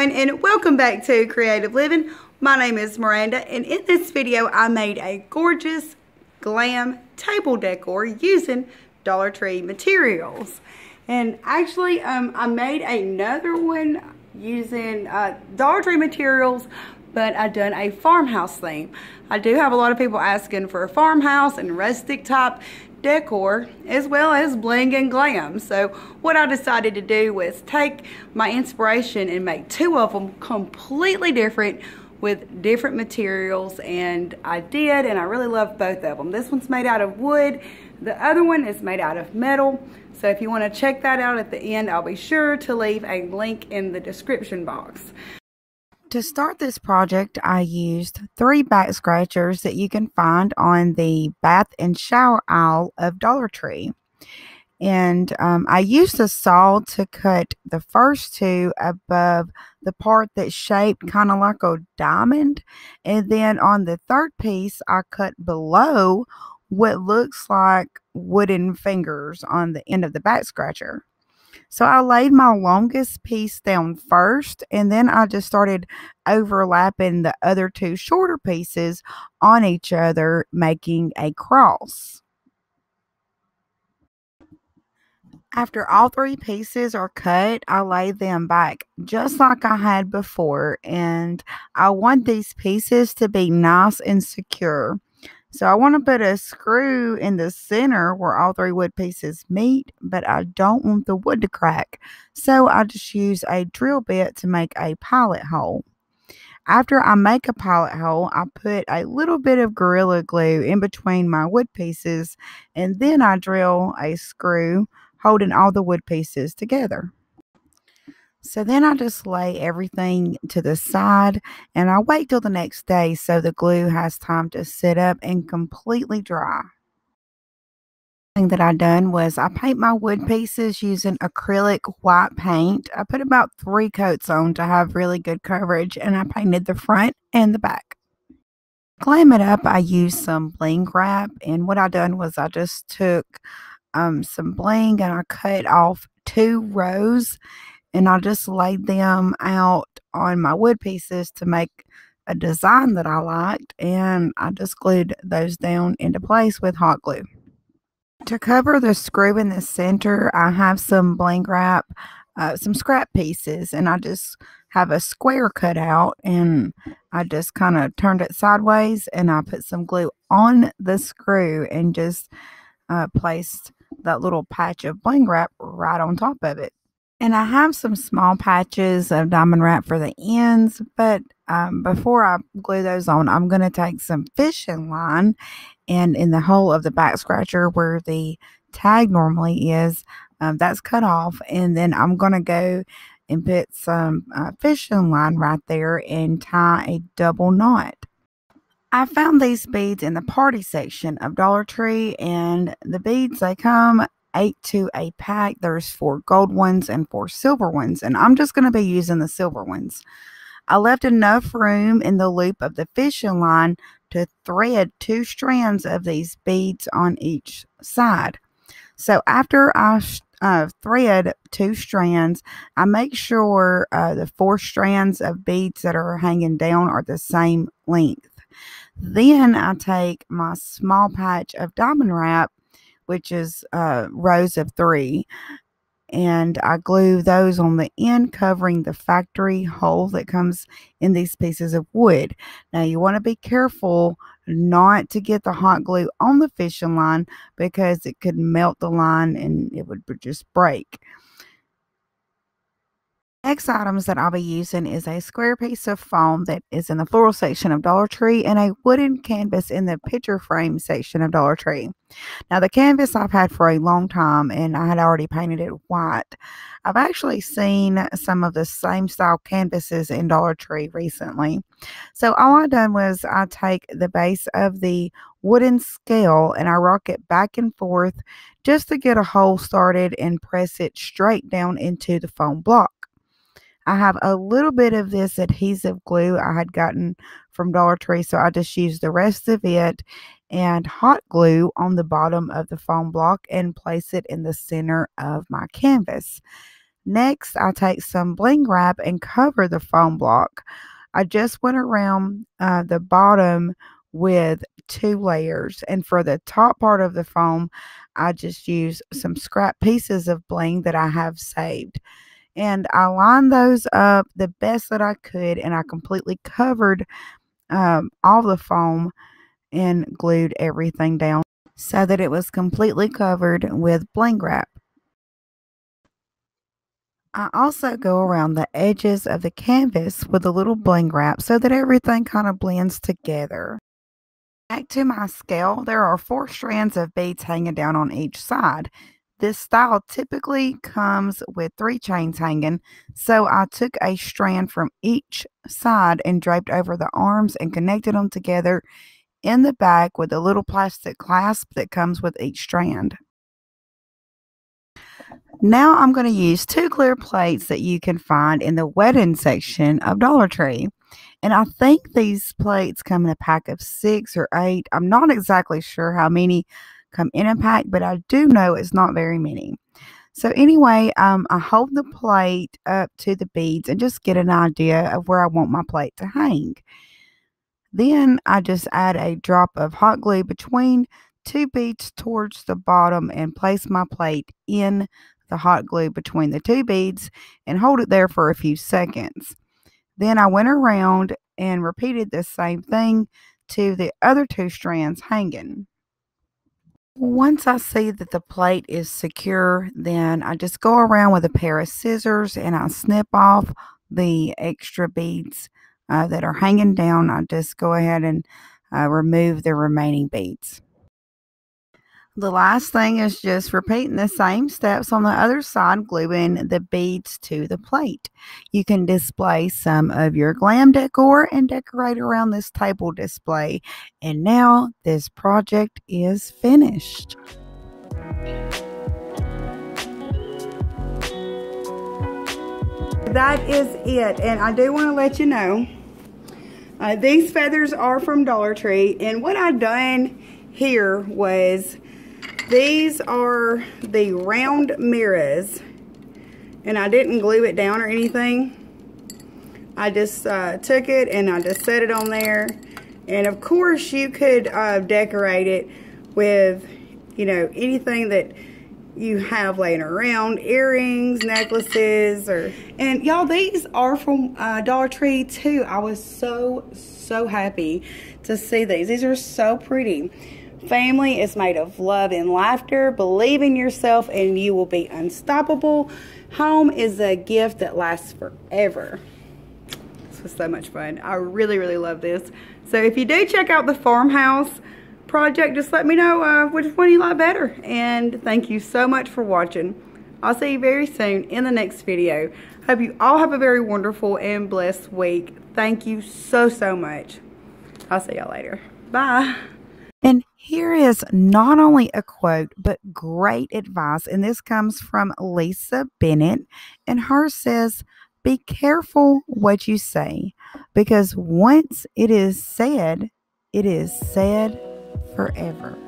everyone, and welcome back to Creative Living. My name is Miranda, and in this video I made a gorgeous glam table decor using Dollar Tree materials. And actually I made another one using Dollar Tree materials, but I done a farmhouse theme. I do have a lot of people asking for a farmhouse and rustic type decor, as well as bling and glam. So what I decided to do was take my inspiration and make two of them completely different with different materials, and I did, and I really love both of them. This one's made out of wood, the other one is made out of metal. So if you want to check that out at the end, I'll be sure to leave a link in the description box. To start this project, I used 3 back scratchers that you can find on the bath and shower aisle of Dollar Tree. And I used a saw to cut the first 2 above the part that's shaped kind of like a diamond. And then on the third piece, I cut below what looks like wooden fingers on the end of the back scratcher. So I laid my longest piece down first, and then I just started overlapping the other 2 shorter pieces on each other, making a cross. After all 3 pieces are cut, I laid them back just like I had before, and I want these pieces to be nice and secure. So I want to put a screw in the center where all 3 wood pieces meet, but I don't want the wood to crack. So I just use a drill bit to make a pilot hole. After I make a pilot hole, I put a little bit of Gorilla Glue in between my wood pieces, and then I drill a screw holding all the wood pieces together. So then I just lay everything to the side, and I wait till the next day so the glue has time to sit up and completely dry. The thing that I done was I paint my wood pieces using acrylic white paint. I put about 3 coats on to have really good coverage, and I painted the front and the back. To glam it up, I used some bling wrap, and what I done was I just took some bling and I cut off 2 rows, and I just laid them out on my wood pieces to make a design that I liked, and I just glued those down into place with hot glue. To cover the screw in the center, I have some bling wrap, some scrap pieces, and I just have a square cut out, and I just kind of turned it sideways, and I put some glue on the screw and just placed that little patch of bling wrap right on top of it. And I have some small patches of diamond wrap for the ends, but before I glue those on, I'm going to take some fishing line, and in the hole of the back scratcher where the tag normally is, that's cut off, and then I'm going to go and put some fishing line right there and tie a double knot. I found these beads in the party section of Dollar Tree, and the beads, they come 8 to a pack. There's 4 gold ones and 4 silver ones, and I'm just going to be using the silver ones. I left enough room in the loop of the fishing line to thread 2 strands of these beads on each side. So after I thread 2 strands, I make sure the 4 strands of beads that are hanging down are the same length. Then I take my small patch of diamond wrap, which is rows of 3, and I glue those on the end, covering the factory hole that comes in these pieces of wood. Now you want to be careful not to get the hot glue on the fishing line, because it could melt the line and it would just break. Next items that I'll be using is a square piece of foam that is in the floral section of Dollar Tree, and a wooden canvas in the picture frame section of Dollar Tree. Now the canvas I've had for a long time, and I had already painted it white. I've actually seen some of the same style canvases in Dollar Tree recently. So all I done was I take the base of the wooden scale and I rock it back and forth just to get a hole started and press it straight down into the foam block. I have a little bit of this adhesive glue I had gotten from Dollar Tree, so I just used the rest of it and hot glue on the bottom of the foam block and place it in the center of my canvas. Next, I take some bling wrap and cover the foam block. I just went around the bottom with 2 layers, and for the top part of the foam, I just use some scrap pieces of bling that I have saved. And I lined those up the best that I could, and I completely covered all the foam and glued everything down so that it was completely covered with bling wrap. I also go around the edges of the canvas with a little bling wrap so that everything kind of blends together. Back to my scale, there are 4 strands of beads hanging down on each side. This style typically comes with 3 chains hanging, so I took a strand from each side and draped over the arms and connected them together in the back with a little plastic clasp that comes with each strand. Now I'm going to use 2 clear plates that you can find in the wedding section of Dollar Tree. And I think these plates come in a pack of 6 or 8. I'm not exactly sure how many come in a pack, but I do know it's not very many. So anyway, I hold the plate up to the beads and just get an idea of where I want my plate to hang. Then I just add a drop of hot glue between 2 beads towards the bottom and place my plate in the hot glue between the 2 beads and hold it there for a few seconds. Then I went around and repeated the same thing to the other 2 strands hanging. Once I see that the plate is secure, then I just go around with a pair of scissors and I snip off the extra beads that are hanging down. I just go ahead and remove the remaining beads. The last thing is just repeating the same steps on the other side, gluing the beads to the plate. You can display some of your glam decor and decorate around this table display. And now this project is finished. That is it. And I do want to let you know, these feathers are from Dollar Tree. And what I've done here was, these are the round mirrors, and I didn't glue it down or anything. I just took it and I just set it on there. And of course you could decorate it with, you know, anything that you have laying around, earrings, necklaces, and y'all, these are from Dollar Tree too. I was so happy to see these. These are so pretty. Family is made of love and laughter. Believe in yourself and you will be unstoppable. Home is a gift that lasts forever. This was so much fun. I really love this. So if you do check out the Farmhouse project, just let me know which one you like better. And thank you so much for watching. I'll see you very soon in the next video. Hope you all have a very wonderful and blessed week. Thank you so much. I'll see y'all later. Bye. And here is not only a quote, but great advice. And this comes from Lisa Bennett. And hers says, "Be careful what you say, because once it is said forever."